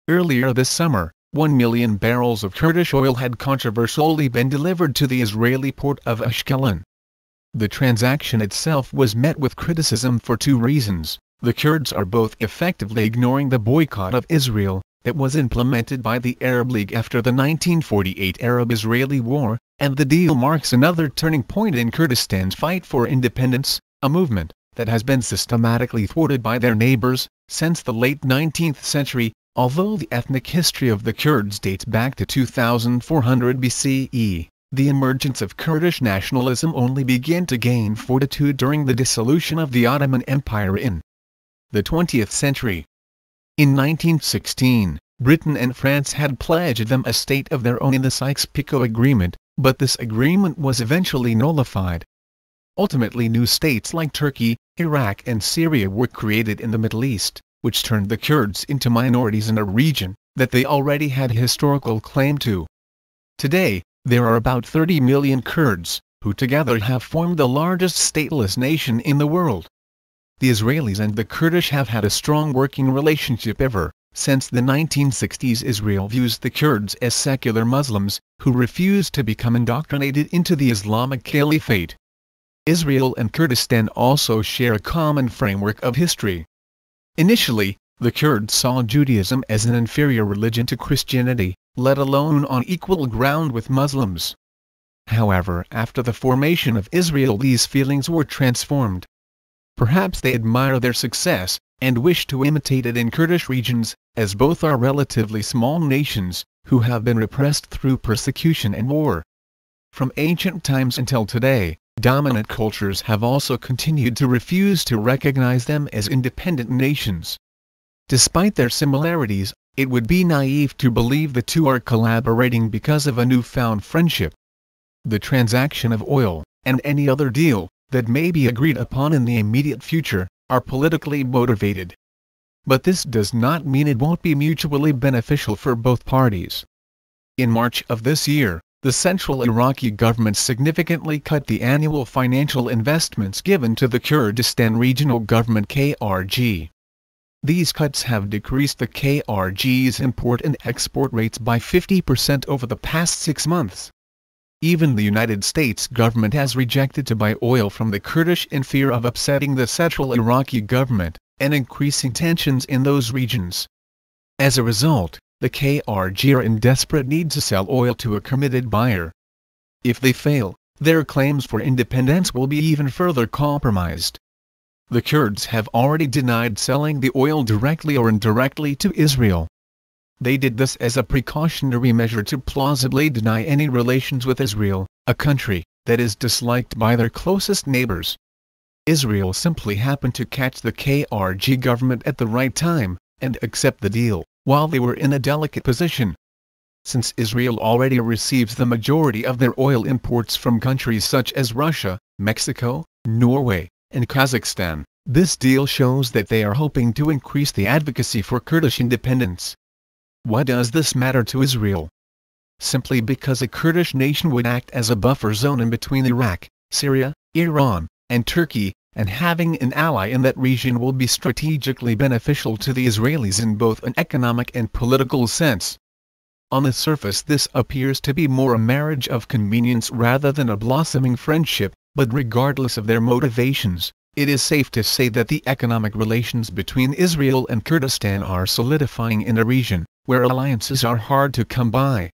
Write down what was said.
Earlier this summer, 1 million barrels of Kurdish oil had controversially been delivered to the Israeli port of Ashkelon. The transaction itself was met with criticism for two reasons. The Kurds are both effectively ignoring the boycott of Israel that was implemented by the Arab League after the 1948 Arab-Israeli War, and the deal marks another turning point in Kurdistan's fight for independence, a movement that has been systematically thwarted by their neighbors since the late 19th century, although the ethnic history of the Kurds dates back to 2400 BCE. The emergence of Kurdish nationalism only began to gain fortitude during the dissolution of the Ottoman Empire in the 20th century. In 1916, Britain and France had pledged them a state of their own in the Sykes-Picot Agreement, but this agreement was eventually nullified. Ultimately, new states like Turkey, Iraq and Syria were created in the Middle East, which turned the Kurds into minorities in a region that they already had historical claim to. Today, there are about 30 million Kurds, who together have formed the largest stateless nation in the world. The Israelis and the Kurdish have had a strong working relationship ever since the 1960s. Israel views the Kurds as secular Muslims, who refuse to become indoctrinated into the Islamic Caliphate. Israel and Kurdistan also share a common framework of history. Initially, the Kurds saw Judaism as an inferior religion to Christianity, let alone on equal ground with Muslims. However, after the formation of Israel, these feelings were transformed. Perhaps they admire their success, and wish to imitate it in Kurdish regions, as both are relatively small nations, who have been repressed through persecution and war. From ancient times until today, dominant cultures have also continued to refuse to recognize them as independent nations. Despite their similarities, it would be naive to believe the two are collaborating because of a newfound friendship. The transaction of oil, and any other deal that may be agreed upon in the immediate future, are politically motivated. But this does not mean it won't be mutually beneficial for both parties. In March of this year, the central Iraqi government significantly cut the annual financial investments given to the Kurdistan Regional Government (KRG). These cuts have decreased the KRG's import and export rates by 50% over the past 6 months. Even the United States government has rejected to buy oil from the Kurdish in fear of upsetting the central Iraqi government and increasing tensions in those regions. As a result, the KRG are in desperate need to sell oil to a committed buyer. If they fail, their claims for independence will be even further compromised. The Kurds have already denied selling the oil directly or indirectly to Israel. They did this as a precautionary measure to plausibly deny any relations with Israel, a country that is disliked by their closest neighbors. Israel simply happened to catch the KRG government at the right time, and accept the deal, while they were in a delicate position. Since Israel already receives the majority of their oil imports from countries such as Russia, Mexico, Norway, and Kazakhstan, this deal shows that they are hoping to increase the advocacy for Kurdish independence. Why does this matter to Israel? Simply because a Kurdish nation would act as a buffer zone in between Iraq, Syria, Iran, and Turkey, and having an ally in that region will be strategically beneficial to the Israelis in both an economic and political sense. On the surface, this appears to be more a marriage of convenience rather than a blossoming friendship, but regardless of their motivations, it is safe to say that the economic relations between Israel and Kurdistan are solidifying in a region where alliances are hard to come by.